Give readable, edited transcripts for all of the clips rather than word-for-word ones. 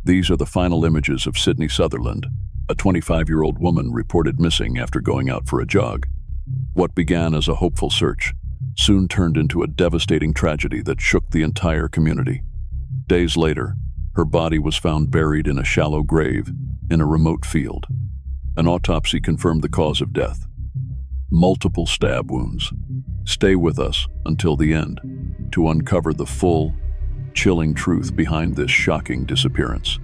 These are the final images of Sydney Sutherland, a 25-year-old woman reported missing after going out for a jog. What began as a hopeful search soon turned into a devastating tragedy that shook the entire community. Days later, her body was found buried in a shallow grave in a remote field. An autopsy confirmed the cause of death: multiple stab wounds. Stay with us until the end to uncover the full, chilling truth behind this shocking disappearance.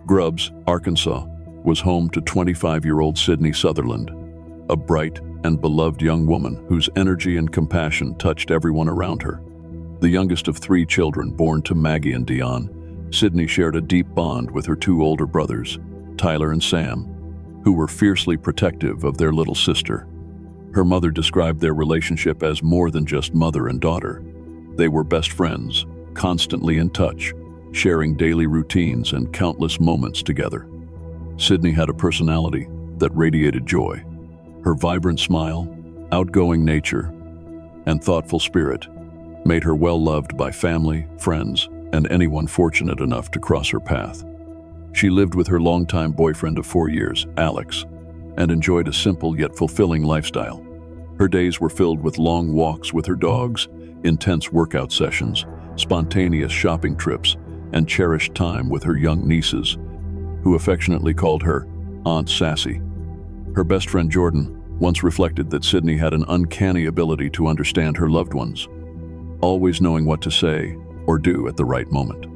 Grubs, Arkansas, was home to 25-year-old Sydney Sutherland, a bright and beloved young woman whose energy and compassion touched everyone around her. The youngest of 3 children born to Maggie and Dion, Sydney shared a deep bond with her 2 older brothers, Tyler and Sam, who were fiercely protective of their little sister. Her mother described their relationship as more than just mother and daughter. They were best friends, constantly in touch, sharing daily routines and countless moments together. Sydney had a personality that radiated joy. Her vibrant smile, outgoing nature, and thoughtful spirit made her well-loved by family, friends, and anyone fortunate enough to cross her path. She lived with her longtime boyfriend of 4 years, Alex, and enjoyed a simple yet fulfilling lifestyle. Her days were filled with long walks with her dogs, intense workout sessions, spontaneous shopping trips, and cherished time with her young nieces, who affectionately called her Aunt Sassy. Her best friend Jordan once reflected that Sydney had an uncanny ability to understand her loved ones, always knowing what to say or do at the right moment.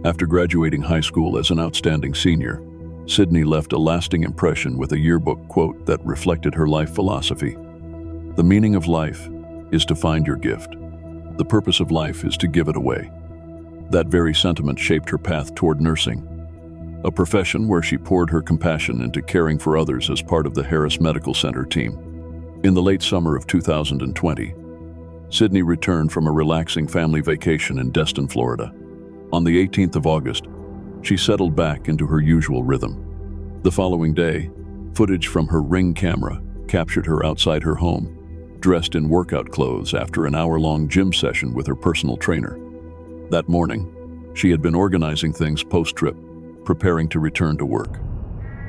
After graduating high school as an outstanding senior, Sydney left a lasting impression with a yearbook quote that reflected her life philosophy: "The meaning of life is to find your gift. The purpose of life is to give it away." That very sentiment shaped her path toward nursing, a profession where she poured her compassion into caring for others as part of the Harris Medical Center team. In the late summer of 2020, Sydney returned from a relaxing family vacation in Destin, Florida. On the 18th of August, she settled back into her usual rhythm. The following day, footage from her Ring camera captured her outside her home, dressed in workout clothes after an hour-long gym session with her personal trainer. That morning, she had been organizing things post-trip, preparing to return to work.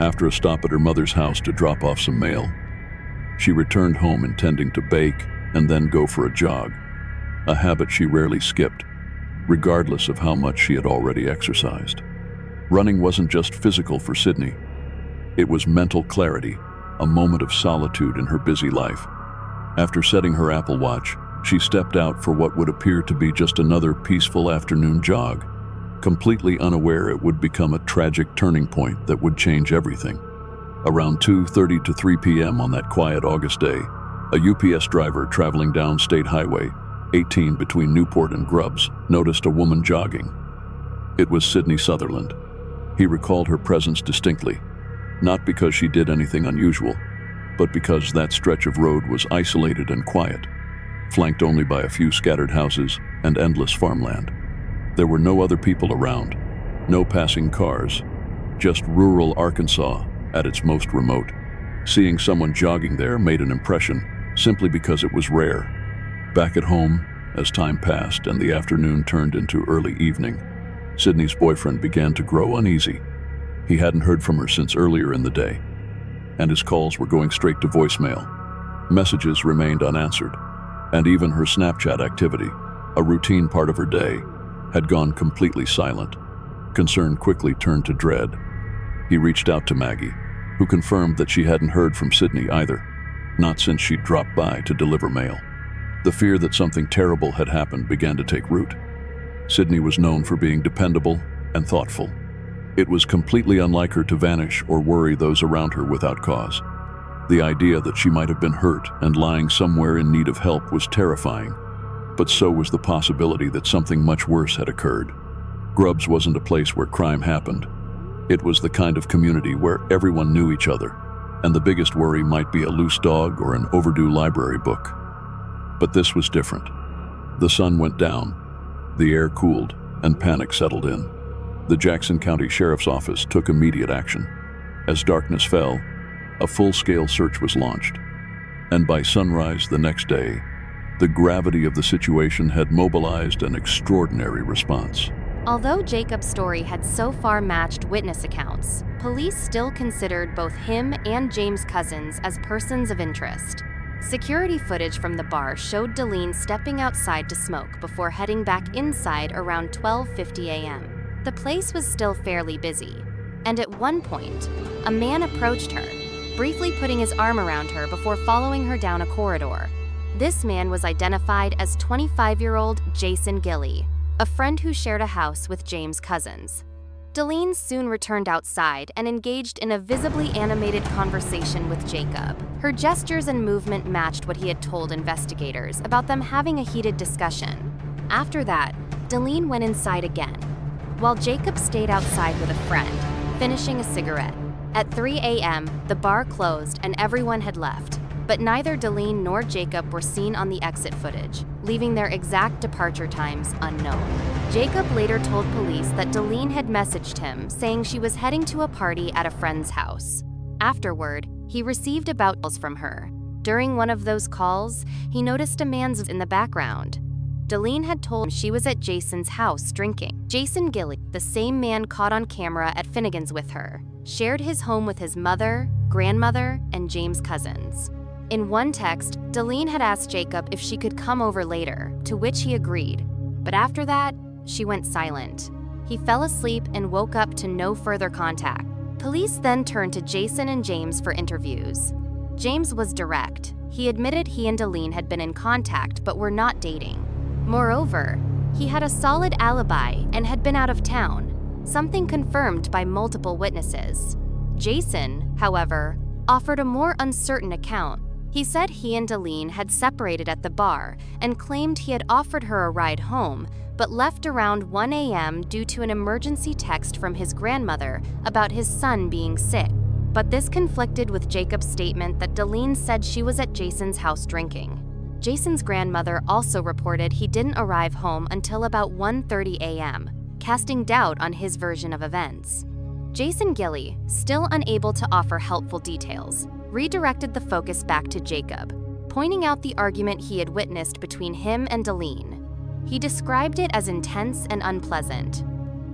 After a stop at her mother's house to drop off some mail, she returned home intending to bake and then go for a jog, a habit she rarely skipped, regardless of how much she had already exercised. Running wasn't just physical for Sydney. It was mental clarity, a moment of solitude in her busy life. After setting her Apple Watch, she stepped out for what would appear to be just another peaceful afternoon jog, completely unaware it would become a tragic turning point that would change everything. Around 2:30 to 3 p.m. on that quiet August day, a UPS driver traveling down State Highway 18 between Newport and Grubs noticed a woman jogging. It was Sydney Sutherland. He recalled her presence distinctly, not because she did anything unusual, but because that stretch of road was isolated and quiet, flanked only by a few scattered houses and endless farmland. There were no other people around, no passing cars, just rural Arkansas at its most remote. Seeing someone jogging there made an impression simply because it was rare. Back at home, as time passed and the afternoon turned into early evening, Sydney's boyfriend began to grow uneasy. He hadn't heard from her since earlier in the day, and his calls were going straight to voicemail. Messages remained unanswered, and even her Snapchat activity, a routine part of her day, had gone completely silent. Concern quickly turned to dread. He reached out to Maggie, who confirmed that she hadn't heard from Sydney either, not since she'd dropped by to deliver mail. The fear that something terrible had happened began to take root. Sydney was known for being dependable and thoughtful. It was completely unlike her to vanish or worry those around her without cause. The idea that she might have been hurt and lying somewhere in need of help was terrifying, but so was the possibility that something much worse had occurred. Grubs wasn't a place where crime happened. It was the kind of community where everyone knew each other, and the biggest worry might be a loose dog or an overdue library book. But this was different. The sun went down, the air cooled, and panic settled in. The Jackson County Sheriff's Office took immediate action. As darkness fell, a full-scale search was launched. And by sunrise the next day, the gravity of the situation had mobilized an extraordinary response. Although Jacob's story had so far matched witness accounts, police still considered both him and James' cousins as persons of interest. Security footage from the bar showed Deline stepping outside to smoke before heading back inside around 12:50 a.m. The place was still fairly busy, and at one point, a man approached her, briefly putting his arm around her before following her down a corridor. This man was identified as 25-year-old Jason Gilly, a friend who shared a house with James' cousins. Deline soon returned outside and engaged in a visibly animated conversation with Jacob. Her gestures and movement matched what he had told investigators about them having a heated discussion. After that, Deline went inside again, while Jacob stayed outside with a friend, finishing a cigarette. At 3 a.m., the bar closed and everyone had left, but neither Deline nor Jacob were seen on the exit footage, leaving their exact departure times unknown. Jacob later told police that Deline had messaged him saying she was heading to a party at a friend's house. Afterward, he received about calls from her. During one of those calls, he noticed a man's in the background. Deline had told him she was at Jason's house drinking. Jason Gilly, the same man caught on camera at Finnegan's with her, shared his home with his mother, grandmother, and James' cousins. In one text, Deline had asked Jacob if she could come over later, to which he agreed. But after that, she went silent. He fell asleep and woke up to no further contact. Police then turned to Jason and James for interviews. James was direct. He admitted he and Deline had been in contact but were not dating. Moreover, he had a solid alibi and had been out of town, something confirmed by multiple witnesses. Jason, however, offered a more uncertain account. He said he and Deline had separated at the bar and claimed he had offered her a ride home, but left around 1 a.m. due to an emergency text from his grandmother about his son being sick. But this conflicted with Jacob's statement that Deline said she was at Jason's house drinking. Jason's grandmother also reported he didn't arrive home until about 1:30 a.m., casting doubt on his version of events. Jason Gilly, still unable to offer helpful details, redirected the focus back to Jacob, pointing out the argument he had witnessed between him and Deline. He described it as intense and unpleasant.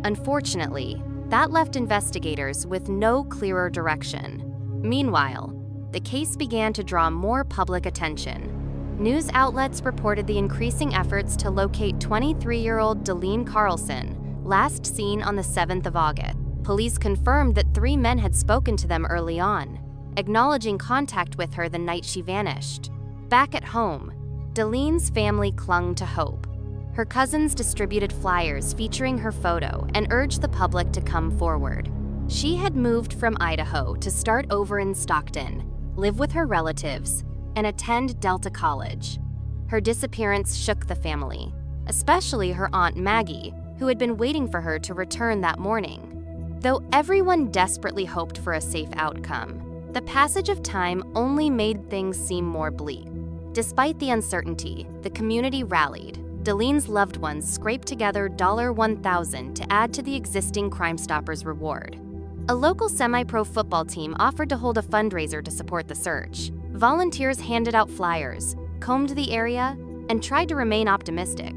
Unfortunately, that left investigators with no clearer direction. Meanwhile, the case began to draw more public attention. News outlets reported the increasing efforts to locate 23-year-old Deline Carlson, last seen on the 7th of August. Police confirmed that 3 men had spoken to them early on, acknowledging contact with her the night she vanished. Back at home, Deline's family clung to hope. Her cousins distributed flyers featuring her photo and urged the public to come forward. She had moved from Idaho to start over in Stockton, live with her relatives, and attend Delta College. Her disappearance shook the family, especially her Aunt Maggie, who had been waiting for her to return that morning. Though everyone desperately hoped for a safe outcome, the passage of time only made things seem more bleak. Despite the uncertainty, the community rallied. Deline's loved ones scraped together $1,000 to add to the existing Crime Stoppers reward. A local semi-pro football team offered to hold a fundraiser to support the search. Volunteers handed out flyers, combed the area, and tried to remain optimistic.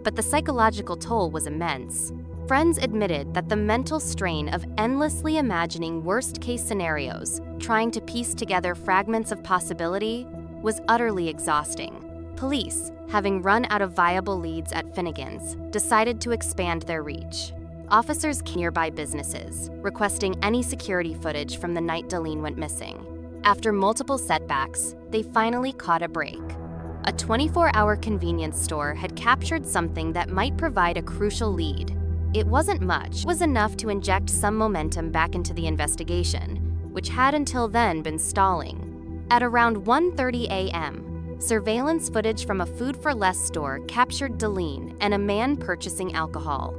But the psychological toll was immense. Friends admitted that the mental strain of endlessly imagining worst-case scenarios, trying to piece together fragments of possibility, was utterly exhausting. Police, having run out of viable leads at Finnegan's, decided to expand their reach. Officers came to nearby businesses, requesting any security footage from the night Deline went missing. After multiple setbacks, they finally caught a break. A 24-hour convenience store had captured something that might provide a crucial lead. It wasn't much. It was enough to inject some momentum back into the investigation, which had until then been stalling. At around 1:30 a.m., surveillance footage from a Food for Less store captured Deline and a man purchasing alcohol.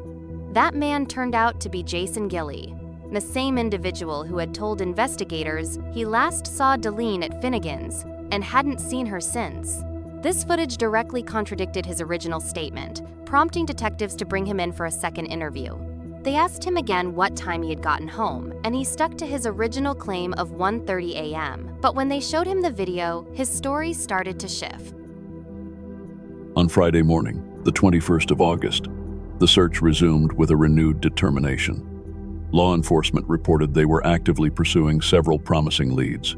That man turned out to be Jason Gilly, the same individual who had told investigators he last saw Deline at Finnegan's and hadn't seen her since. This footage directly contradicted his original statement, prompting detectives to bring him in for a second interview. They asked him again what time he had gotten home, and he stuck to his original claim of 1:30 a.m. But when they showed him the video, his story started to shift. On Friday morning, the 21st of August, the search resumed with a renewed determination. Law enforcement reported they were actively pursuing several promising leads.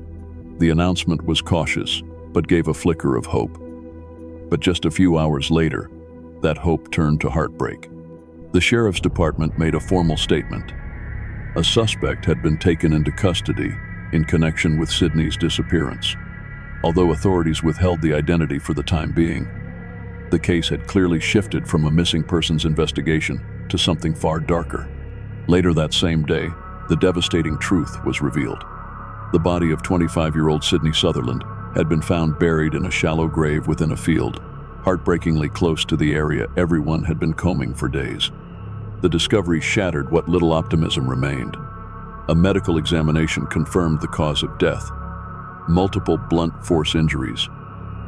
The announcement was cautious, but gave a flicker of hope. But just a few hours later, that hope turned to heartbreak. The sheriff's department made a formal statement. A suspect had been taken into custody in connection with Sydney's disappearance. Although authorities withheld the identity for the time being, the case had clearly shifted from a missing persons investigation to something far darker. Later that same day, the devastating truth was revealed. The body of 25-year-old Sydney Sutherland had been found buried in a shallow grave within a field, heartbreakingly close to the area everyone had been combing for days. The discovery shattered what little optimism remained. A medical examination confirmed the cause of death: multiple blunt force injuries.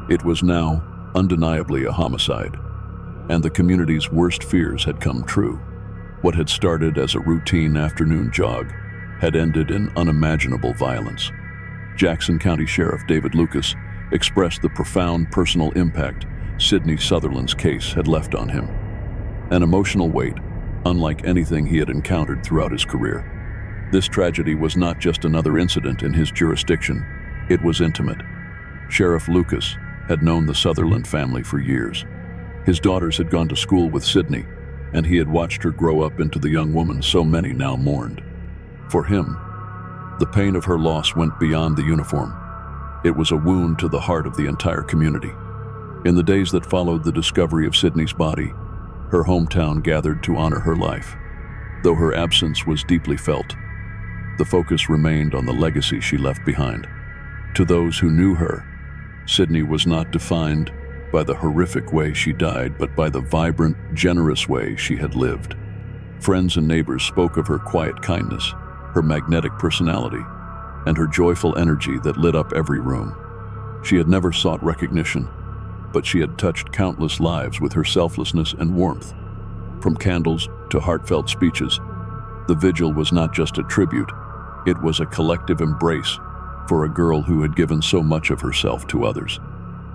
It was now undeniably a homicide, and the community's worst fears had come true. What had started as a routine afternoon jog had ended in unimaginable violence. Jackson County Sheriff David Lucas expressed the profound personal impact Sydney Sutherland's case had left on him. An emotional weight, unlike anything he had encountered throughout his career. This tragedy was not just another incident in his jurisdiction, it was intimate. Sheriff Lucas had known the Sutherland family for years. His daughters had gone to school with Sydney, and he had watched her grow up into the young woman so many now mourned. For him, the pain of her loss went beyond the uniform. It was a wound to the heart of the entire community. In the days that followed the discovery of Sydney's body, her hometown gathered to honor her life. Though her absence was deeply felt, the focus remained on the legacy she left behind. To those who knew her, Sydney was not defined by the horrific way she died, but by the vibrant, generous way she had lived. Friends and neighbors spoke of her quiet kindness, her magnetic personality, and her joyful energy that lit up every room. She had never sought recognition, but she had touched countless lives with her selflessness and warmth. From candles to heartfelt speeches, the vigil was not just a tribute, it was a collective embrace for a girl who had given so much of herself to others.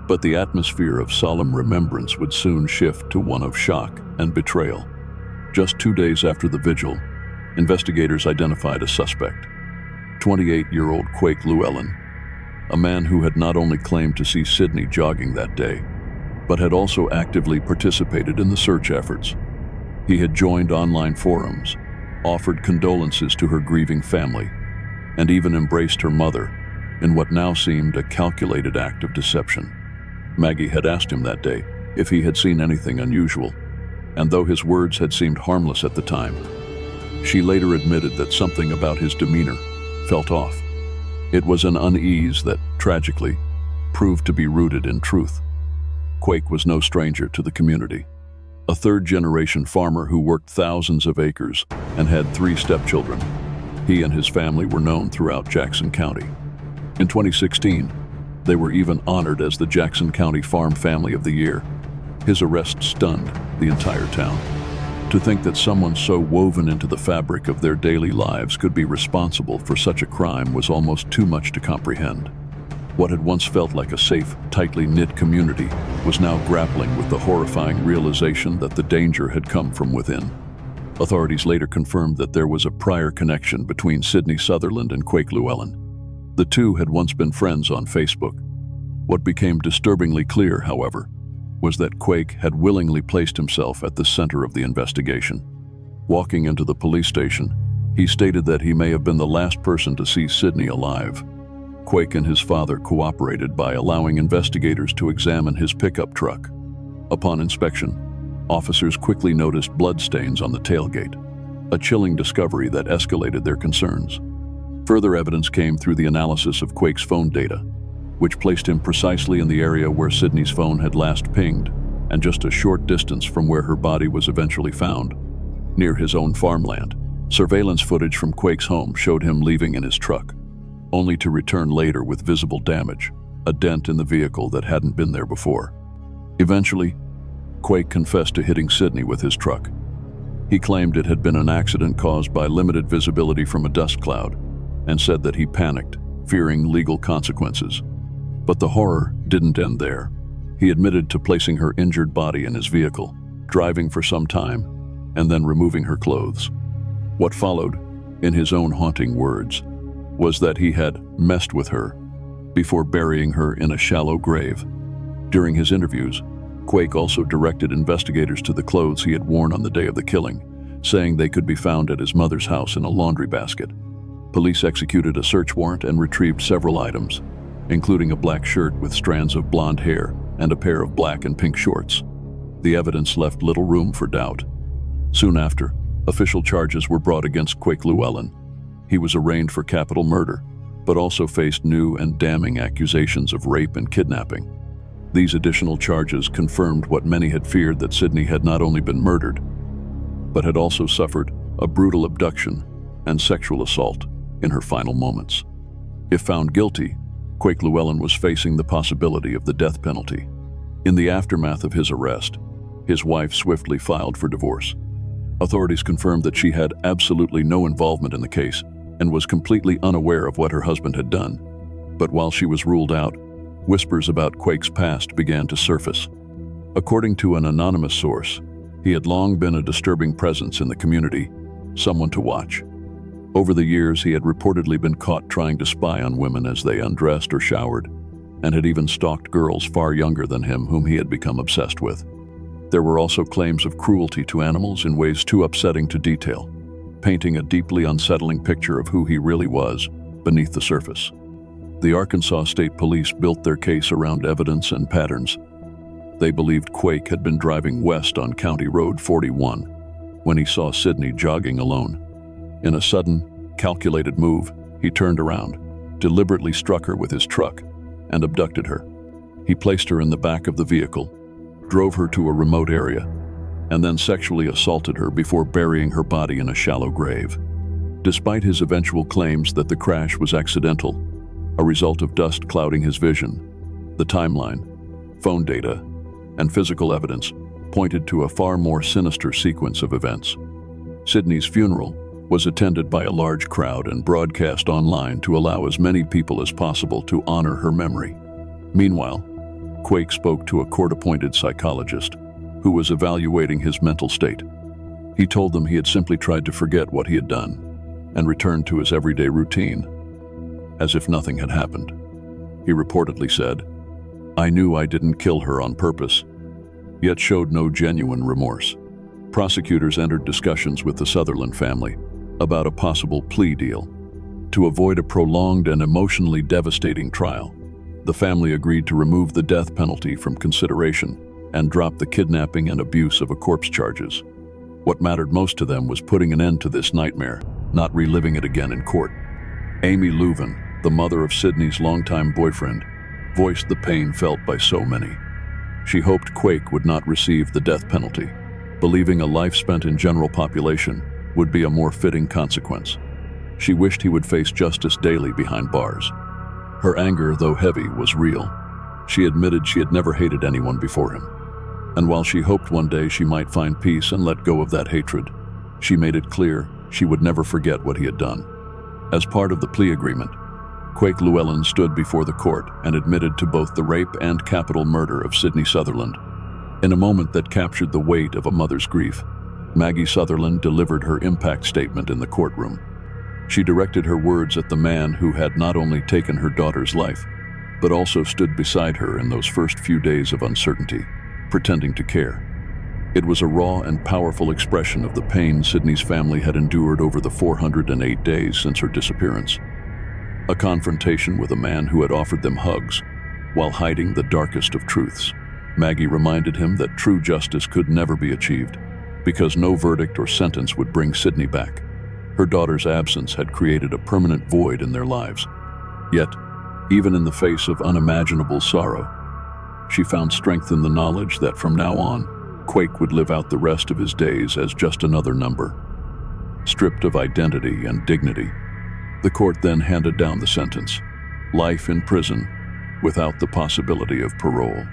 But the atmosphere of solemn remembrance would soon shift to one of shock and betrayal. Just 2 days after the vigil, investigators identified a suspect, 28-year-old Quake Llewellyn, a man who had not only claimed to see Sydney jogging that day, but had also actively participated in the search efforts. He had joined online forums, offered condolences to her grieving family, and even embraced her mother in what now seemed a calculated act of deception. Maggie had asked him that day if he had seen anything unusual, and though his words had seemed harmless at the time, she later admitted that something about his demeanor felt off. It was an unease that, tragically, proved to be rooted in truth. Quake was no stranger to the community. A third-generation farmer who worked thousands of acres and had 3 stepchildren. He and his family were known throughout Jackson County. In 2016, they were even honored as the Jackson County Farm Family of the Year. His arrest stunned the entire town. To think that someone so woven into the fabric of their daily lives could be responsible for such a crime was almost too much to comprehend. What had once felt like a safe, tightly knit community was now grappling with the horrifying realization that the danger had come from within. Authorities later confirmed that there was a prior connection between Sydney Sutherland and Quake Llewellyn. The two had once been friends on Facebook. What became disturbingly clear, however, was that Quake had willingly placed himself at the center of the investigation. Walking into the police station, he stated that he may have been the last person to see Sydney alive. Quake and his father cooperated by allowing investigators to examine his pickup truck. Upon inspection, officers quickly noticed bloodstains on the tailgate, a chilling discovery that escalated their concerns. Further evidence came through the analysis of Quake's phone data, which placed him precisely in the area where Sydney's phone had last pinged, and just a short distance from where her body was eventually found, near his own farmland. Surveillance footage from Quake's home showed him leaving in his truck, only to return later with visible damage, a dent in the vehicle that hadn't been there before. Eventually, Quake confessed to hitting Sydney with his truck. He claimed it had been an accident caused by limited visibility from a dust cloud, and said that he panicked, fearing legal consequences. But the horror didn't end there. He admitted to placing her injured body in his vehicle, driving for some time, and then removing her clothes. What followed, in his own haunting words, was that he had messed with her before burying her in a shallow grave. During his interviews, Quake also directed investigators to the clothes he had worn on the day of the killing, saying they could be found at his mother's house in a laundry basket. Police executed a search warrant and retrieved several items, including a black shirt with strands of blonde hair and a pair of black and pink shorts. The evidence left little room for doubt. Soon after, official charges were brought against Quake Llewellyn. He was arraigned for capital murder, but also faced new and damning accusations of rape and kidnapping. These additional charges confirmed what many had feared, that Sydney had not only been murdered, but had also suffered a brutal abduction and sexual assault in her final moments. If found guilty, Quake Llewellyn was facing the possibility of the death penalty. In the aftermath of his arrest, his wife swiftly filed for divorce. Authorities confirmed that she had absolutely no involvement in the case and was completely unaware of what her husband had done. But while she was ruled out, whispers about Quake's past began to surface. According to an anonymous source, he had long been a disturbing presence in the community, someone to watch. Over the years, he had reportedly been caught trying to spy on women as they undressed or showered, and had even stalked girls far younger than him whom he had become obsessed with. There were also claims of cruelty to animals in ways too upsetting to detail, painting a deeply unsettling picture of who he really was beneath the surface. The Arkansas State Police built their case around evidence and patterns. They believed Quake had been driving west on County Road 41 when he saw Sydney jogging alone. In a sudden, calculated move, he turned around, deliberately struck her with his truck, and abducted her. He placed her in the back of the vehicle, drove her to a remote area, and then sexually assaulted her before burying her body in a shallow grave. Despite his eventual claims that the crash was accidental, a result of dust clouding his vision, the timeline, phone data, and physical evidence pointed to a far more sinister sequence of events. Sydney's funeral was attended by a large crowd and broadcast online to allow as many people as possible to honor her memory. Meanwhile, Quake spoke to a court-appointed psychologist who was evaluating his mental state. He told them he had simply tried to forget what he had done and returned to his everyday routine, as if nothing had happened. He reportedly said, "I knew I didn't kill her on purpose," yet showed no genuine remorse. Prosecutors entered discussions with the Sutherland family about a possible plea deal. To avoid a prolonged and emotionally devastating trial, the family agreed to remove the death penalty from consideration and drop the kidnapping and abuse of a corpse charges. What mattered most to them was putting an end to this nightmare, not reliving it again in court. Amy Leuven, the mother of Sydney's longtime boyfriend, voiced the pain felt by so many. She hoped Quake would not receive the death penalty, believing a life spent in general population would be a more fitting consequence. She wished he would face justice daily behind bars. Her anger, though heavy, was real. She admitted she had never hated anyone before him. And while she hoped one day she might find peace and let go of that hatred, she made it clear she would never forget what he had done. As part of the plea agreement, Quake Llewellyn stood before the court and admitted to both the rape and capital murder of Sydney Sutherland. In a moment that captured the weight of a mother's grief, Maggie Sutherland delivered her impact statement in the courtroom. She directed her words at the man who had not only taken her daughter's life, but also stood beside her in those first few days of uncertainty, pretending to care. It was a raw and powerful expression of the pain Sydney's family had endured over the 408 days since her disappearance. A confrontation with a man who had offered them hugs while hiding the darkest of truths. Maggie reminded him that true justice could never be achieved, because no verdict or sentence would bring Sydney back. Her daughter's absence had created a permanent void in their lives. Yet, even in the face of unimaginable sorrow, she found strength in the knowledge that from now on, Quake would live out the rest of his days as just another number. Stripped of identity and dignity, the court then handed down the sentence: life in prison without the possibility of parole.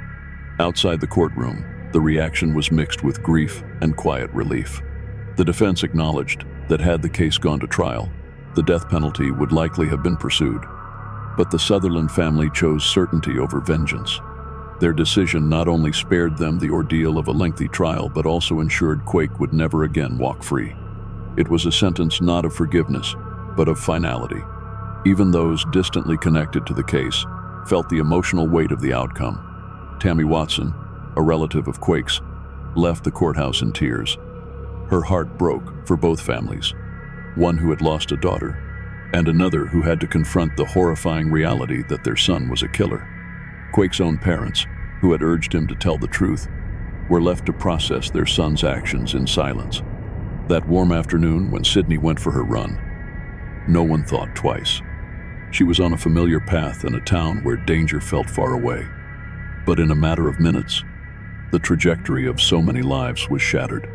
Outside the courtroom, the reaction was mixed with grief and quiet relief. The defense acknowledged that had the case gone to trial, the death penalty would likely have been pursued. But the Sutherland family chose certainty over vengeance. Their decision not only spared them the ordeal of a lengthy trial, but also ensured Quake would never again walk free. It was a sentence not of forgiveness, but of finality. Even those distantly connected to the case felt the emotional weight of the outcome. Tammy Watson, a relative of Quake's, left the courthouse in tears. Her heart broke for both families, one who had lost a daughter, and another who had to confront the horrifying reality that their son was a killer. Quake's own parents, who had urged him to tell the truth, were left to process their son's actions in silence. That warm afternoon when Sydney went for her run, no one thought twice. She was on a familiar path in a town where danger felt far away. But in a matter of minutes, the trajectory of so many lives was shattered.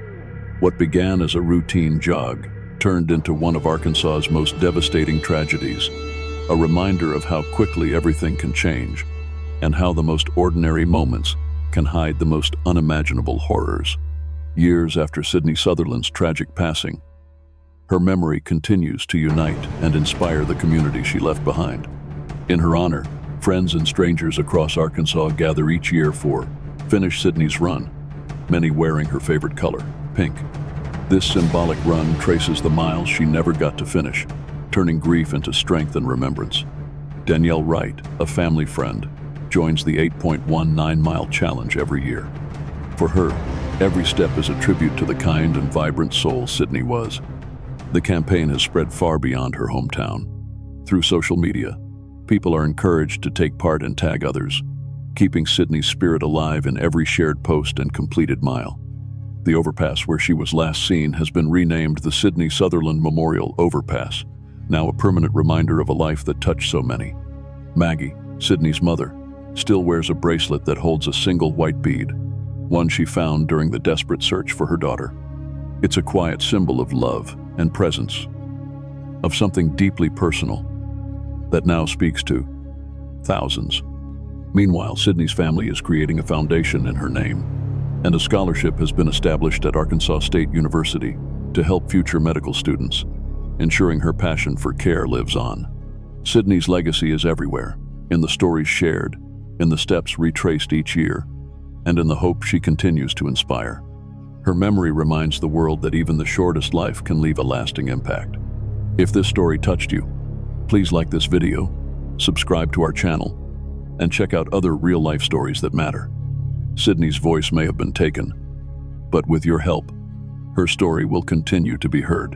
What began as a routine jog turned into one of Arkansas's most devastating tragedies, a reminder of how quickly everything can change and how the most ordinary moments can hide the most unimaginable horrors. Years after Sydney Sutherland's tragic passing, her memory continues to unite and inspire the community she left behind. In her honor, friends and strangers across Arkansas gather each year for Finish Sydney's Run, many wearing her favorite color, pink. This symbolic run traces the miles she never got to finish, turning grief into strength and remembrance. Danielle Wright, a family friend, joins the 8.19-mile challenge every year. For her, every step is a tribute to the kind and vibrant soul Sydney was. The campaign has spread far beyond her hometown. Through social media, people are encouraged to take part and tag others, keeping Sydney's spirit alive in every shared post and completed mile. The overpass where she was last seen has been renamed the Sydney Sutherland Memorial Overpass, now a permanent reminder of a life that touched so many. Maggie, Sydney's mother, still wears a bracelet that holds a single white bead, one she found during the desperate search for her daughter. It's a quiet symbol of love and presence, of something deeply personal that now speaks to thousands. Meanwhile, Sydney's family is creating a foundation in her name, and a scholarship has been established at Arkansas State University to help future medical students, ensuring her passion for care lives on. Sydney's legacy is everywhere, in the stories shared, in the steps retraced each year, and in the hope she continues to inspire. Her memory reminds the world that even the shortest life can leave a lasting impact. If this story touched you, please like this video, subscribe to our channel, and check out other real-life stories that matter. Sydney's voice may have been taken, but with your help, her story will continue to be heard.